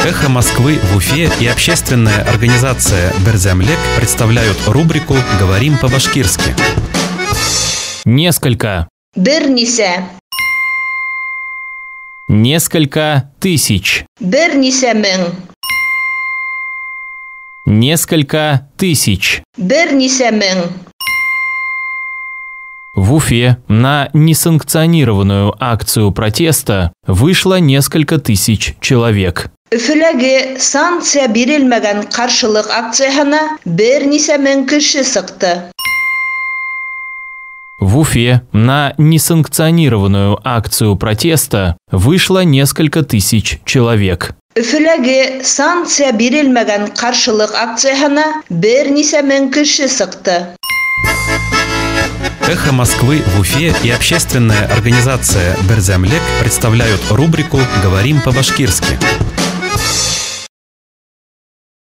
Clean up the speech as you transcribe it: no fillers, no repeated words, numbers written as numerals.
Эхо Москвы в Уфе и общественная организация Берзямлек представляют рубрику «Говорим по-башкирски». Несколько. Бернисе. Несколько тысяч. Бернисе мен. Несколько тысяч. Бернисе мен. В Уфе на несанкционированную акцию протеста вышло несколько тысяч человек. Üfülege sanksiya berilmegen karşılık aksiyasına бернисе мен киши сыкты. В Уфе на несанкционированную акцию протеста вышло несколько тысяч человек. Üfülege sanksiya berilmegen karşılık aksiyasına бернисе мен киши сыкты. Эхо Москвы в Уфе и общественная организация Берзямлек представляют рубрику «Говорим по-башкирски».